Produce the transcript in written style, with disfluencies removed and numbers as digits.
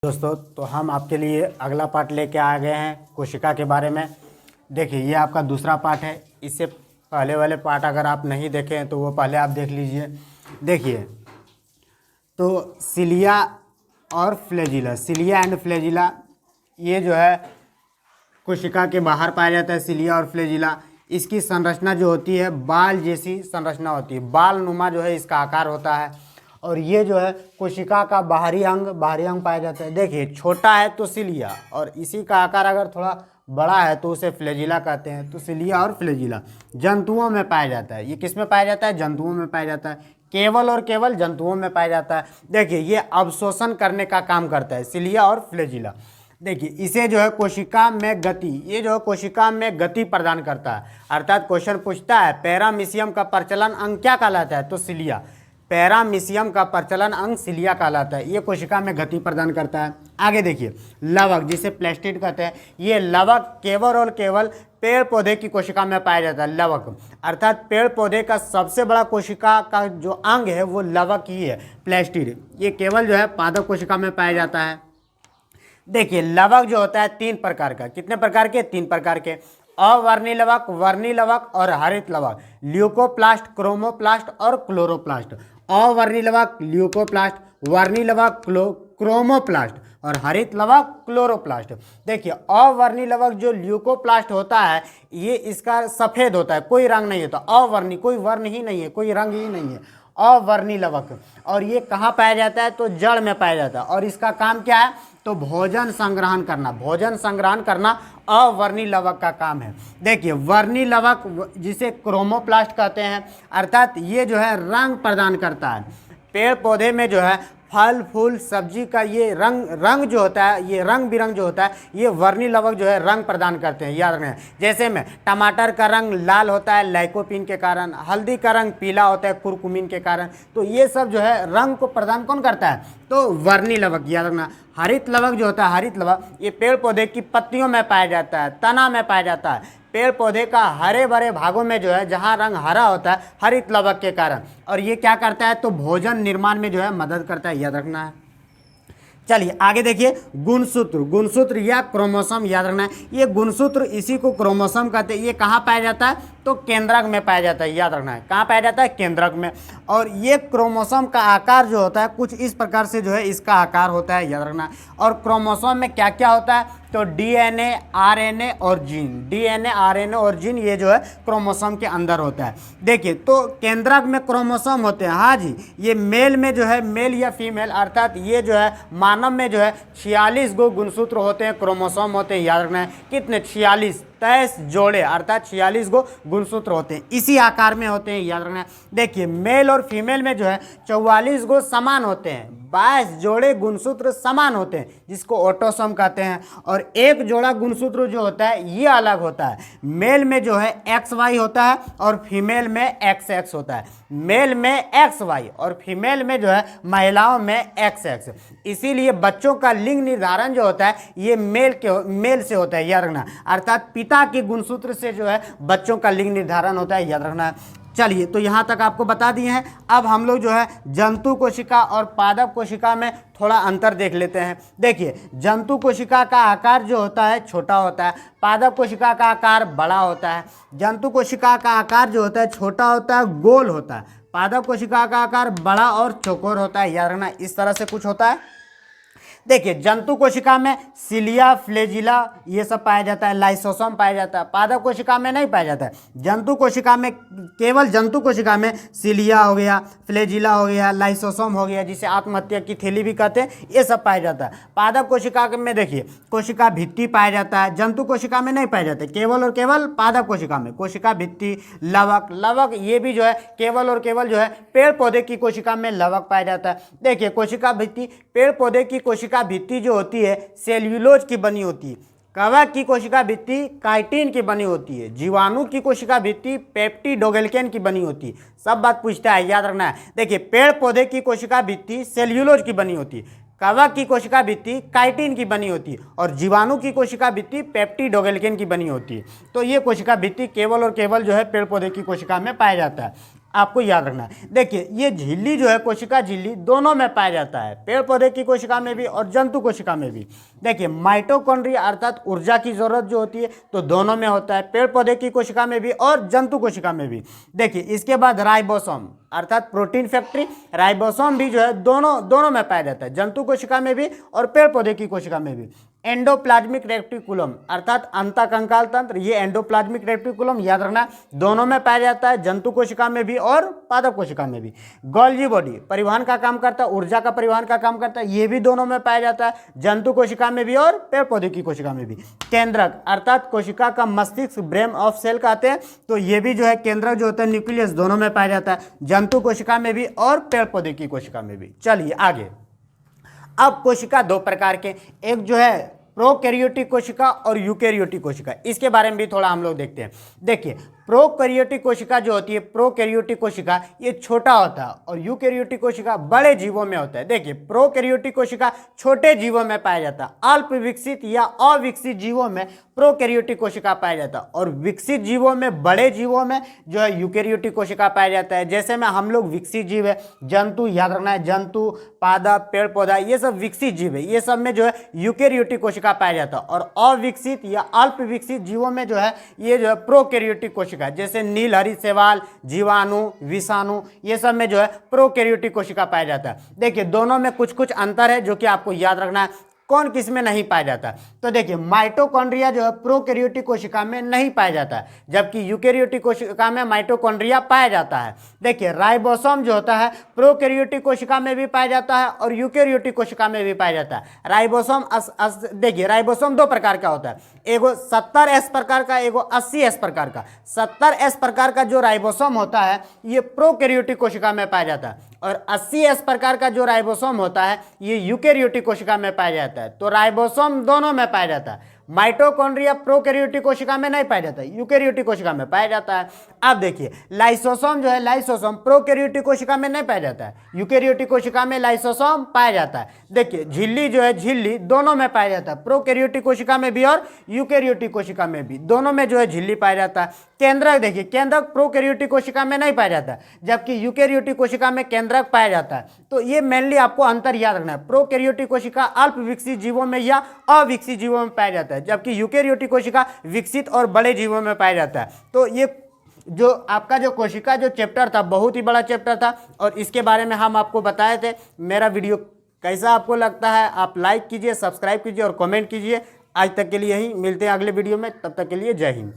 दोस्तों, तो हम आपके लिए अगला पार्ट लेके आ गए हैं कोशिका के बारे में। देखिए, ये आपका दूसरा पार्ट है। इससे पहले वाले पार्ट अगर आप नहीं देखे हैं तो वो पहले आप देख लीजिए। देखिए, तो सिलिया और फ्लैजिला, सिलिया एंड फ्लैजिला, ये जो है कोशिका के बाहर पाया जाता है। सिलिया और फ्लैजिला, इसकी संरचना जो होती है बाल जैसी संरचना होती है, बाल नुमा जो है इसका आकार होता है। और ये जो है कोशिका का बाहरी अंग पाया जाता है। देखिए, छोटा है तो सिलिया, और इसी का आकार अगर थोड़ा बड़ा है तो उसे फ्लैजिला कहते हैं। तो सिलिया और फ्लैजिला जंतुओं में पाया जाता है। ये किस में पाया जाता है? जंतुओं में पाया जाता है। केवल और केवल जंतुओं में पाया जाता है। देखिए, ये अवशोषण करने का काम करता है, सिलिया और फ्लैजिला। देखिए, इसे जो है कोशिका में गति, ये जो है कोशिका में गति प्रदान करता है। अर्थात क्वेश्चन पूछता है पैरामीशियम का प्रचलन अंग क्या कहलाता है? तो सिलिया। पैरामीशियम का प्रचलन अंग सिलिया कहलाता है। ये कोशिका में गति प्रदान करता है। आगे देखिए, लवक, जिसे प्लेस्टिड कहते हैं, ये लवक केवल और केवल पेड़ पौधे की कोशिका में पाया जाता है। लवक अर्थात पेड़ पौधे का सबसे बड़ा कोशिका का जो अंग है वो लवक ही है, प्लेस्टिड। ये केवल जो है पादप कोशिका में पाया जाता है। देखिए, लवक जो होता है 3 प्रकार का। कितने प्रकार के? 3 प्रकार के। अवर्णी लवक, वर्णी लवक और हरित लवक। ल्यूकोप्लास्ट, क्रोमोप्लास्ट और क्लोरोप्लास्ट। अवर्णी लवक ल्यूकोप्लास्ट, वर्णी लवक क्रोमोप्लास्ट और हरित लवक क्लोरोप्लास्ट। देखिए, अवर्णी लवक जो ल्यूकोप्लास्ट होता है, ये इसका सफ़ेद होता है, कोई रंग नहीं होता। अवर्णी, कोई वर्ण ही नहीं है, कोई रंग ही नहीं है, अवर्णी लवक। और ये कहाँ पाया जाता है? तो जड़ में पाया जाता है। और इसका काम क्या है? तो भोजन संग्रहण करना। भोजन संग्रहण करना अवर्णी लवक का काम है। देखिए, वर्णी लवक जिसे क्रोमोप्लास्ट कहते हैं, अर्थात ये जो है रंग प्रदान करता है। पेड़ पौधे में जो है फल फूल सब्जी का ये रंग जो होता है, ये रंग बिरंग जो होता है, ये वर्णी लवक जो है रंग प्रदान करते हैं। याद रखें, जैसे में टमाटर का रंग लाल होता है लाइकोपीन के कारण, हल्दी का रंग पीला होता है कुरकुमिन के कारण। तो ये सब जो है रंग को प्रदान कौन करता है? तो वर्णी लवक। याद रखना। हरित लवक जो होता है, हरित लवक, ये पेड़ पौधे की पत्तियों में पाया जाता है, तना में पाया जाता है। पेड़ पौधे का हरे भरे भागों में जो है जहाँ रंग हरा होता है, हरित लवक के कारण। और ये क्या करता है? तो भोजन निर्माण में जो है मदद करता है। याद रखना है। चलिए आगे देखिए, गुणसूत्र। गुणसूत्र या क्रोमोसोम, याद रखना है। ये गुणसूत्र, इसी को क्रोमोसोम कहते हैं। ये कहाँ पाया जाता है? तो केंद्रक में पाया जाता है। याद रखना है, कहाँ पाया जाता है? केंद्रक में। और ये क्रोमोसोम का आकार जो होता है कुछ इस प्रकार से जो है इसका आकार होता है। याद रखना है। और क्रोमोसोम में क्या क्या होता है? तो डीएनए, आरएनए और जीन। डीएनए, आरएनए और जीन, ये जो है क्रोमोसोम के अंदर होता है। देखिए, तो केंद्रक में क्रोमोसोम होते हैं। हाँ जी, ये मेल में जो है, मेल या फीमेल, अर्थात ये जो है मानव में जो है 46 गो गुणसूत्र होते हैं, क्रोमोसोम होते हैं। याद रखना है, कितने? 46, 23 जोड़े, अर्थात 46 गो गुणसूत्र होते हैं, इसी आकार में होते हैं। याद रखना है। देखिए, मेल और फीमेल में जो है 44 गो समान होते हैं, 22 जोड़े गुणसूत्र समान होते हैं, जिसको ऑटोसोम कहते हैं। और एक जोड़ा गुणसूत्र जो होता है ये अलग होता है। मेल में जो है XY होता है और फीमेल में XX होता है। मेल में XY और फीमेल में जो है महिलाओं में XX। इसीलिए बच्चों का लिंग निर्धारण जो होता है ये मेल से होता है। याद रखना। अर्थात पिता के गुणसूत्र से जो है बच्चों का लिंग निर्धारण होता है। याद रखना है। चलिए, तो यहाँ तक आपको बता दिए हैं। अब हम लोग जो है जंतु कोशिका और पादप कोशिका में थोड़ा अंतर देख लेते हैं। देखिए, जंतु कोशिका का आकार जो होता है छोटा होता है, पादप कोशिका का आकार बड़ा होता है। जंतु कोशिका का आकार जो होता है छोटा होता है, गोल होता है। पादप कोशिका का आकार बड़ा और चौकोर होता है। याद रखना, इस तरह से कुछ होता है। देखिए, जंतु कोशिका में सिलिया, फ्लैजिला ये सब पाया जाता है, लाइसोसोम पाया जाता है। पादप कोशिका में नहीं पाया जाता है। जंतु कोशिका में, केवल जंतु कोशिका में सिलिया हो गया, फ्लैजिला हो गया, लाइसोसोम हो गया, जिसे आत्महत्या की थैली भी कहते हैं, ये सब पाया जाता है। पादप कोशिका में देखिए, कोशिका भित्ति पाया जाता है। जंतु कोशिका में नहीं पाया जाता है, केवल और केवल पादप कोशिका में कोशिका भित्ति, लवक ये भी जो है केवल और केवल जो है पेड़ पौधे की कोशिका में लवक पाया जाता है। देखिए, कोशिका भित्ति, पेड़ पौधे की कोशिका भित्ति जो होती है सेल्यूलोज की बनी होती है। कवक की कोशिका भित्ति काइटिन की बनी होती है। जीवाणु की कोशिका भित्ति पेप्टिडोग्लिकन की बनी होती है। सब बात पूछता है, याद रखना है। देखिए, पेड़ पौधे की कोशिका भित्ति सेल्यूलोज की बनी होती है, कवक की कोशिका भित्ति काइटिन की बनी होती है और जीवाणु की कोशिका भित्ति पेप्टिडोग्लिकन की बनी होती है। तो ये कोशिका भित्ति केवल और केवल जो है पेड़ पौधे की कोशिका में पाया जाता है। आपको याद रखना है। देखिए ये झिल्ली जो है, कोशिका झिल्ली, दोनों में पाया जाता है, पेड़ पौधे की कोशिका में भी और जंतु कोशिका में भी। देखिए माइटोकॉन्ड्रिया अर्थात ऊर्जा की जरूरत जो होती है तो दोनों में होता है, पेड़ पौधे की कोशिका में भी और जंतु कोशिका में भी। देखिए इसके बाद राइबोसोम अर्थात प्रोटीन फैक्ट्री, राइबोसोम भी जो है दोनों में पाया जाता है, जंतु कोशिका में भी और पेड़ पौधे की कोशिका में भी। एंडोप्लाज्मिक रेटिकुलम अर्थात अंतःकंकाल तंत्र, ये एंडोप्लाज्मिक रेटिकुलम याद रखना दोनों में पाया जाता है, जंतु कोशिका में भी और पादप कोशिका में भी। गोल्गी बॉडी परिवहन का काम करता है, ऊर्जा का परिवहन का काम करता है, ये भी दोनों में पाया जाता है, जंतु कोशिका में भी और पेड़ पौधे की कोशिका में भी। केंद्रक अर्थात कोशिका का मस्तिष्क, ब्रेन ऑफ सेल कहते हैं, तो ये भी जो है केंद्रक जो होता है, न्यूक्लियस, दोनों में पाया जाता है, जंतु कोशिका में भी और पेड़ पौधे की कोशिका में भी। चलिए आगे। अब कोशिका दो प्रकार के, एक जो है प्रोकैरियोटिक कोशिका और यूकैरियोटिक कोशिका, इसके बारे में भी थोड़ा हम लोग देखते हैं। देखिए प्रोकैरियोटिक कोशिका जो होती है, प्रोकैरियोटिक कोशिका ये छोटा होता है और यूकैरियोटिक कोशिका बड़े जीवों में होता है। देखिए प्रोकैरियोटिक कोशिका छोटे जीवों में पाया जाता है, अल्प विकसित या अविकसित जीवों में प्रोकैरियोटिक कोशिका पाया जाता है, और विकसित जीवों में, बड़े जीवों में जो है यूकैरियोटिक कोशिका पाया जाता है। जैसे में हम लोग विकसित जीव है, जंतु याद रखना है, जंतु, पादप, पेड़ पौधा, ये सब विकसित जीव है, ये सब में जो है यूकैरियोटिक कोशिका पाया जाता है। और अविकसित या अल्प विकसित जीवों में जो है ये जो है प्रोकैरियोटिक कोशिका, जैसे नीलहरी शैवाल, जीवाणु, विषाणु, ये सब में जो है प्रोकैरियोटिक कोशिका पाया जाता है। देखिए दोनों में कुछ कुछ अंतर है जो कि आपको याद रखना है, कौन किस में नहीं पाया जाता। तो देखिए माइटोकॉन्ड्रिया जो है प्रोकैरियोटिक कोशिका में नहीं पाया जाता है, जबकि यूकैरियोटिक कोशिका में माइटोकॉन्ड्रिया पाया जाता है। देखिए राइबोसोम जो होता है प्रोकैरियोटिक कोशिका में भी पाया जाता है और यूकैरियोटिक कोशिका में भी पाया जाता है। राइबोसोम देखिए राइबोसोम दो प्रकार का होता है, एगो 70S प्रकार का, एगो 80S प्रकार का। 70S प्रकार का जो राइबोसोम होता है ये प्रोकैरियोटिक कोशिका में पाया जाता है, और 80S प्रकार का जो राइबोसोम होता है ये यूकैरियोटिक कोशिका में पाया जाता है। तो राइबोसोम दोनों में पाया जाता है। माइटोकॉन्ड्रिया प्रोकैरियोटिक कोशिका में नहीं पाया जाता है, यूकैरियोटिक कोशिका में पाया जाता है। अब देखिए लाइसोसोम जो है, लाइसोसोम प्रोकैरियोटिक कोशिका में नहीं पाया जाता है, यूकैरियोटिक कोशिका में लाइसोसोम पाया जाता है। देखिए झिल्ली जो है, झिल्ली दोनों में पाया जाता है, प्रोकैरियोटिक कोशिका में भी और यूकैरियोटिक कोशिका में भी, दोनों में जो है झिल्ली पाया जाता है। केंद्रक देखिए, केंद्रक प्रोकैरियोटिक कोशिका में नहीं पाया जाता है, जबकि यूकैरियोटिक कोशिका में केंद्रक पाया जाता है। तो ये मेनली आपको अंतर याद रखना है, प्रोकैरियोटिक कोशिका अल्प विकसित जीवों में या अविकसित जीवों में पाया जाता है, जबकि यूकैरियोटिक कोशिका विकसित और बड़े जीवों में पाया जाता है। तो ये जो आपका जो कोशिका जो चैप्टर था बहुत ही बड़ा चैप्टर था, और इसके बारे में हम आपको बताए थे। मेरा वीडियो कैसा आपको लगता है आप लाइक कीजिए, सब्सक्राइब कीजिए और कमेंट कीजिए। आज तक के लिए यही, मिलते हैं अगले वीडियो में, तब तक के लिए जय हिंद।